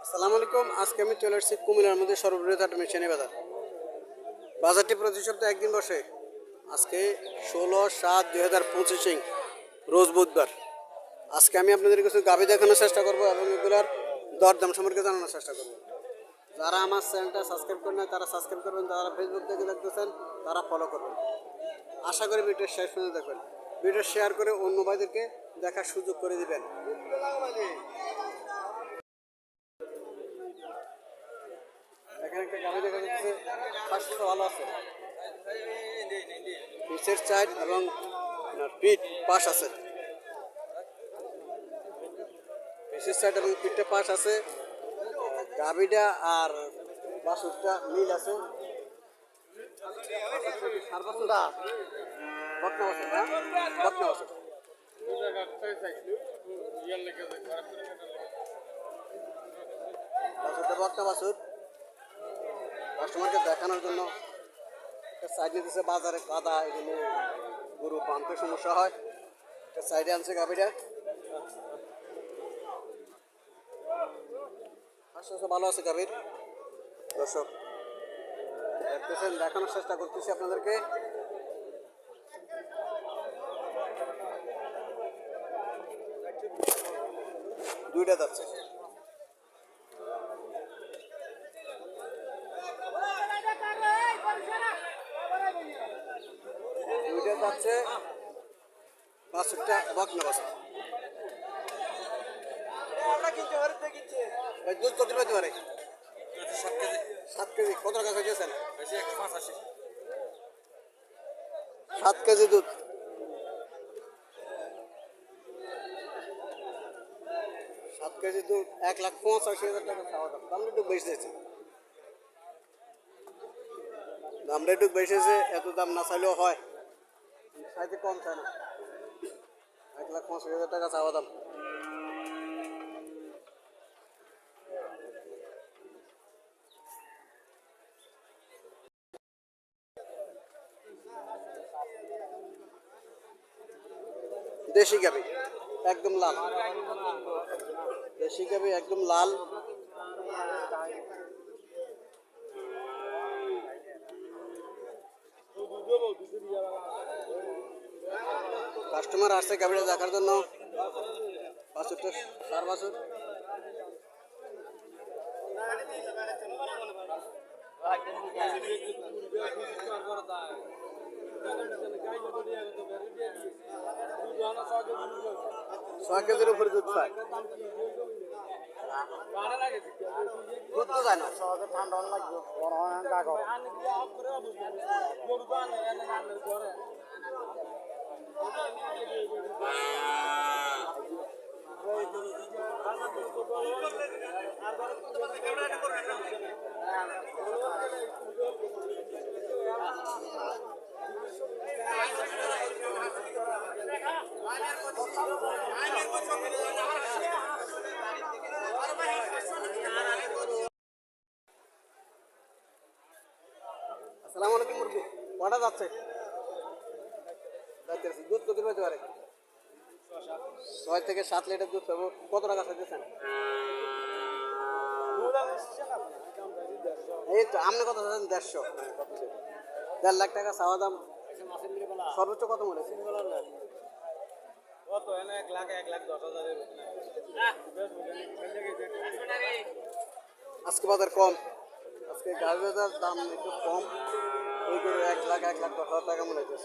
আসসালামু আলাইকুম। আজকে আমি চলে আসছি কুমিল্লার মধ্যে সর্ববৃহৎ হাট মিশানি বাজার। বাজারটি প্রতি সপ্তাহে একদিন বসে। আজকে 16/7/2025 রোজ বুধবার। আজকে আমি আপনাদের কিছু গাভী দেখানোর চেষ্টা করব এবং এগুলার দরদাম সম্পর্কে জানানোর চেষ্টা করব। যারা আমার চ্যানেলটা সাবস্ক্রাইব করেন না তারা সাবস্ক্রাইব করবেন, যারা ফেসবুক থেকে দেখতেছেন তারা ফলো করবেন। আশা করি ভিডিও শেষ পর্যন্ত দেখবেন। ভিডিও শেয়ার করে অন্য ভাইদেরকে দেখার সুযোগ করে দিবেন। এখানে একটা গাভী দেখা যাচ্ছে, স্বাস্থ্য ভালো আছে, পিছের সাইড এবং পিঠ পাশ আছে, পিছের সাইড এবং পিঠটা পাশ আছে। গাভীটা আর বাছুরটা মিল আছে। বকনা বাছুর না, বকনা বাছুর। বাছুরটা বকনা বাছুর। কাস্টমারকে দেখানোর জন্য সাইড নিতেছে। বাজারে কাদা, এগুলো গরু বাঁধতে সমস্যা হয়, একটা সাইডে আনছে গাভীটা। স্বাস্থ্য ভালো আছে গাভীর। দর্শক দেখতেছেন, দেখানোর চেষ্টা করতেছি আপনাদেরকে। দুইটা যাচ্ছে, দুইটা যাচ্ছে। বাছুরটা বকনা বাছুর। দুধ কত পেতে পারে? 7 কেজি। কত টাকা চাইছেন? 7 কেজি দুধ। সাত কেজি দুধ 1,85,000 টাকা চাওয়া দাম। দামটা একটু বেশি হয়েছে, দামটা একটু বেশি হয়েছে। এত দাম না চাইলেও হয়, চাইতে কম চায় না। 1,85,000 টাকা চাওয়া দাম। দেশি গাভী একদম লাল, দেশি গাভী একদম লাল। কাস্টমার আসছে গাভীটা দেখার জন্য। বাছুরটা সার বাছুর। ছয় কেজির উপরে দুধ পায়। দুধ তো যায় না, সহজে ঠান্ডা লাগবে। আসসালামু আলাইকুম মুরগি। কটা যাচ্ছে? দুধ কত পেতে পারে? 6 থেকে 7 লিটার দুধ পাবো। কত টাকা চাইতেছেন? এই তো আপনি কত চাচ্ছেন? 1.5 লাখ টাকা চাওয়া দাম। সর্বোচ্চ কত মনে হচ্ছে? আজকে বাজার কম, আজকে গাড়ি বাজার দাম একটু কম। ওই করে 1,10,000 টাকা মনে হচ্ছে।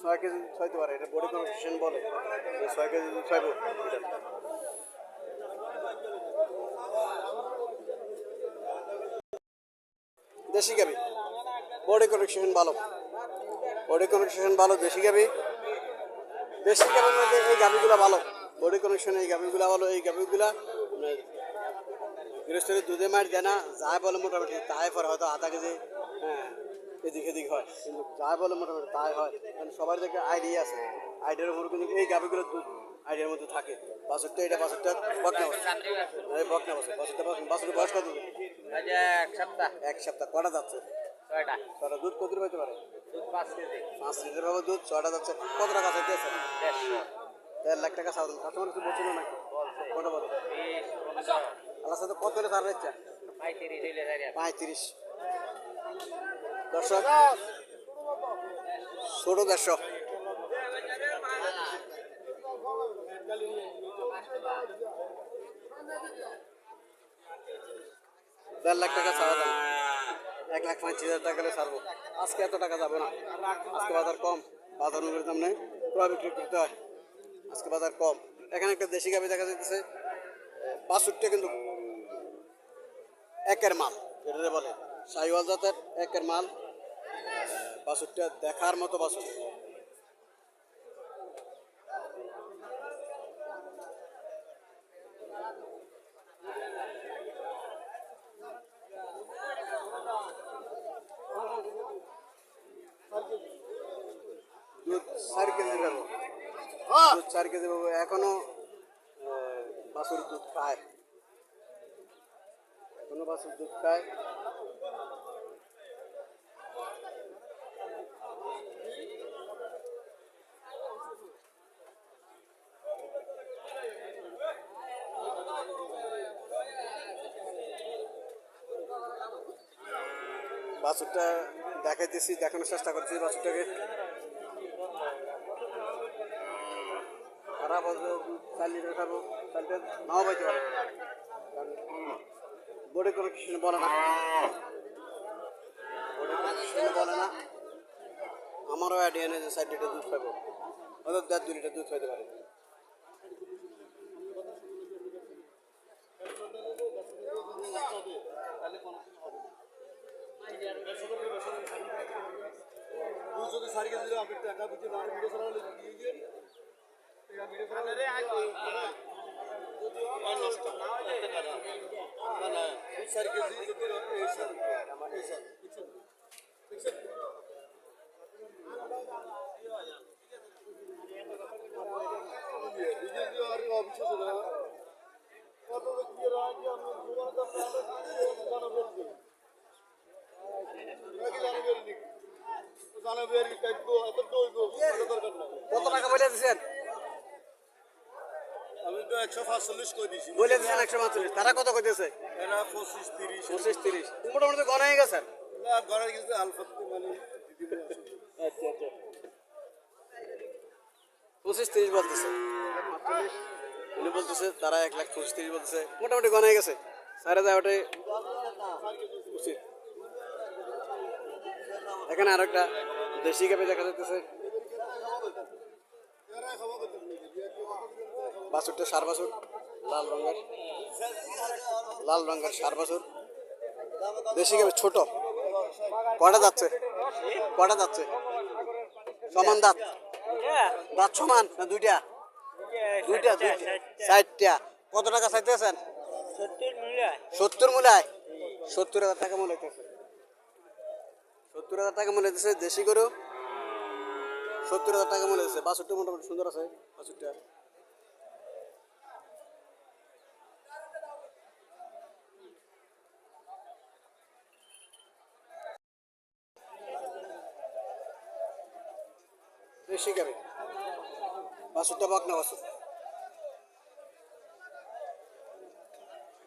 6 কেজি ছয়তে পারে, এটা বডি কনস্ট্রাকশন বলে। 6 কেজি দুধ ছয়ব। দেশি গাভী, বডি কনস্ট্রাকশন ভালো, বডি কনস্ট্রাকশন ভালো। দেশি গাভী, দেশি গাভীর মধ্যে এই গাভীগুলো ভালো। বডি কনস্ট্রাকশন এই গাভীগুলো ভালো। এই গাভীগুলা গৃহস্থলী দুধে মার দেয় না, যাই বলে মোটামুটি তাই পরে হয়তো আধা কেজি এদিক এদিক হয়, কিন্তু যাই বলে মোটামুটি তাই হয়। কারণ সবার থেকে আইডিয়া আছে, আইডিয়ার উপর কিন্তু এই গাভীগুলো দুধ আইডিয়ার মধ্যে থাকে। বাছুরটা, এটা বাছুরটা বকনা বাছুর, এই বকনা বাছুর। বাছুরটা বাছুরের বয়স কত? 1 সপ্তাহ। কটা যাচ্ছে? 6টা। দুধ কত পাইতে পারে? 5 লিটার ভাবে দুধ। 6টা যাচ্ছে। কত টাকা চাইতেছে? 1.5 লাখ টাকা চাওয়া। কাস্টমার কিছু বলছিল নাকি? কত বলে? আছে তো কত হলে ছাড় দিচ্ছে? 35। দর্শক ছোট 150। 1.5 লাখ টাকা ছাড়া দাম, 1,35,000 টাকা হলে ছাড়বো। আজকে এত টাকা যাবো না, আজকে বাজার কম, বাজার অনুযায়ী দাম নেই, পুরো বিক্রি করতে হয়। আজকে বাজার কম। এখানে একটা দেশি গাভি দেখা যাচ্ছে, বাছুরটা কিন্তু একের মাল, যেটা বলে শাহিওয়াল জাতের একের মাল। বাছুরটা দেখার মতো বাছুর। দুধ 4 কেজি পাবো, দুধ 4 কেজি পাবো। এখনো বাছুর দুধ খায়, এখনো বাছুর দুধ খায়। বাছুরটা দেখাইতেছি, দেখানোর চেষ্টা করছি বাছুরটাকে। খারাপ হচ্ছে, 4 লিটার খাবো, 4 লিটার নাও পাইতে পারে, বোর্ডে কোনো কিছু বলে না, বোর্ডে কোনো কিছু বলে না। আমারও আইডিয়া নেই যে 4 লিটার দুধ খাবো, হয়তো 1.5-2 লিটার দুধ খাইতে পারে। যদি 4 কেজি আপনি টাকা দিতে না ভিডিও ছাড়া দিয়ে দিয়ে টাকা ভিডিও ছাড়া রে আই যদি আর নষ্ট না হয় একটা টাকা না না 4 কেজি যদি এই স্যার আমার এই স্যার ঠিক আছে ভিডিও আর অফিসে চলে কত কি রাজি আমি দুবার দা জানা বলছি নাকি জানা বলছি জানা বেরি কাটবো এত দইবো দরকার না। কত টাকা বলে দিয়েছেন? আমি তো 145 কই দিছি। বলে দিয়েছেন 145, তারা কত কইতেছে? এরা 25-30 মোটামুটি গনা হয়ে গেছে। না গনা গেছে আলফা মানে আচ্ছা আচ্ছা 25-30 বলতেছে, 45 উনি বলতেছে, তারা 1,25,30 বলতেছে, মোটামুটি গনা হয়ে গেছে। সারা যায় ওটাই উচিত। এখানে আর একটা দেশি গাভি দেখা যাচ্ছে, বাছুরটা সার বাছুর, লাল রঙের সার বাছুর, দেশি গাভি ছোট। কটা যাচ্ছে, কটা যাচ্ছে? সমান দাঁত, দাঁত সমান না দুইটা? দুইটা, 60টা। কত টাকা চাইতেছেন? 70 মূলায়, 70,000 টাকা মূল্য হইতেছে, 70,000 টাকা মূল্য হইতেছে দেশি গরু, 70,000 টাকা মূল্য হইতেছে। বাছুরটা মোটামুটি সুন্দর আছে, বাছুরটা দেশি গাভি, বাছুরটা বকনা বাছুর,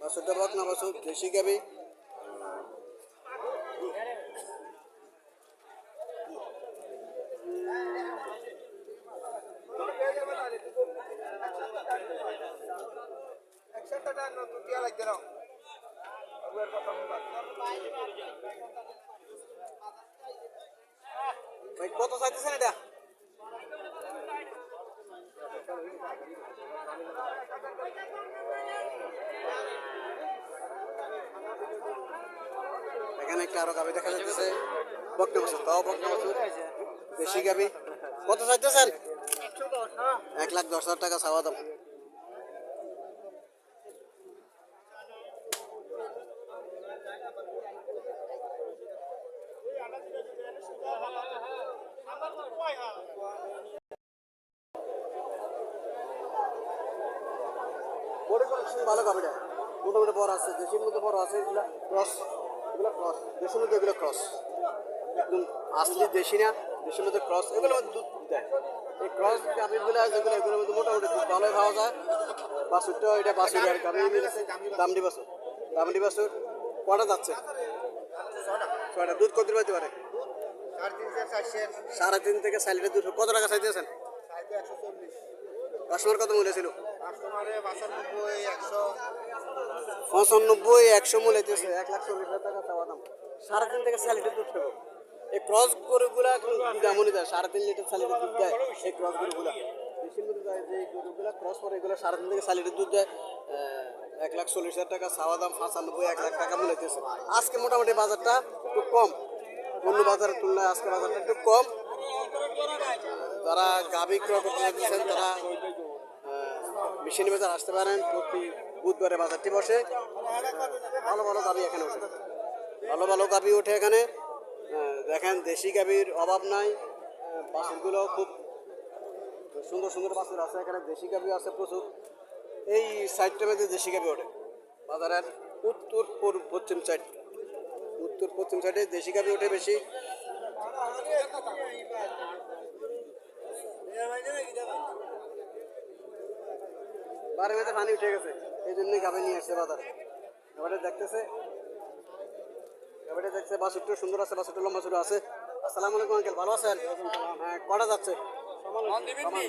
বাছুরটা বকনা বাছুর, দেশি গাভি। ভাই কত চাইতেছেন এটা? এখানে একটা আরো গাভি দেখা যাচ্ছে, বকনা বাছুর, তাও বকনা বাছুর, দেশি গাভি। কত চাইতেছেন? 1,10,000 টাকা চাওয়া দাম। বড় কালেকশন ভালো গাভিটা, মোটামুটি বড় আছে, দেশের মধ্যে বড় আছে, এগুলো ক্রস, এগুলো ক্রস, দেশের মধ্যে এগুলো ক্রস, একদম আসলি দেশি না, দেশের মধ্যে ক্রস এগুলোর মধ্যে দুধ দেয়। এই ক্রস গাভীগুলো যেগুলো এগুলোর মধ্যে মোটামুটি দুধ ভালোই খাওয়া যায়। বাছুরটা এটা বাছুর আর গাভী দামড়ি বাছুর। দামড়ি বাছুর কটা যাচ্ছে? ছয়টা। দুধ কত পাইতে পারে? 3.5 থেকে 4 লিটার দুধ। কত টাকা চাইতেছেন? কাস্টমার কত মূল্য ছিল? 95 100 মূল্য হইতেছে। 1,40,000 টাকা চাওয়া দাম। 3.5 থেকে 4 লিটার দুধ খাবো। এই ক্রস গরুগুলা দুধ এমনই দেয়, 3.5 লিটার 4 লিটার দুধ দেয় এই ক্রস গরুগুলা। দেশের মধ্যে যায় যে গরুগুলা ক্রস করে এগুলো 3.5 থেকে 4 লিটার দুধ দেয়। 1,40,000 টাকা চাওয়া দাম, 95 1 লাখ টাকা মূল্য হইতেছে। আজকে মোটামুটি বাজারটা একটু কম, অন্য বাজারের তুলনায় আজকে বাজারটা একটু কম। যারা গাভী ক্রয় করতে চাইছেন তারা মেশিন বাজার আসতে পারেন। প্রতি বুধবারে বাজারটি বসে। ভালো ভালো গাভী এখানে ওঠে, ভালো ভালো গাভী ওঠে এখানে। দেখেন দেশি গাভীর অভাব নাই। বাছুরগুলো খুব সুন্দর সুন্দর বাছুর আছে এখানে। দেশি গাভী আছে প্রচুর। এই সাইডটার মধ্যে দেশি গাভী ওঠে বাজারের উত্তর পশ্চিম সাইড। উত্তর পশ্চিম সাইডে দেশি গাভী ওঠে বেশি। বারে মধ্যে পানি উঠে গেছে, এই জন্যই গাভী নিয়ে আসছে বাজারে। গাভীটা দেখতেছে, গাভীটা দেখছে। বাছুরটা সুন্দর আছে, বাছুরটা লম্বা ছোট আছে। আসসালামু আলাইকুম আঙ্কেল, ভালো আছেন? কটা যাচ্ছে?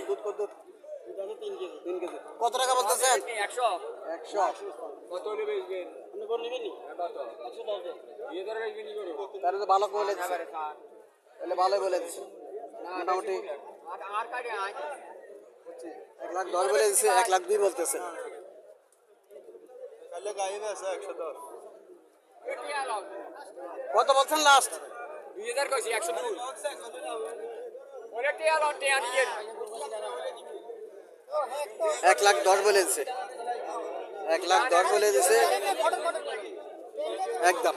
দুধ কত? 3 কেজি। কত টাকা বলতেছেন? 100। তাহলে তো ভালো বলে দিচ্ছে, তাহলে ভালোই বলে দিচ্ছে। মোটামুটি 1,10,000 বলে দিচ্ছে, 1,02,000 বলতেছে। কত বলছেন লাস্ট? 2000 কইছি 102 ওরে টিয়া নিয়ে 1,10,000 বলে দিচ্ছে, 1,10,000 বলে দিচ্ছে একদম।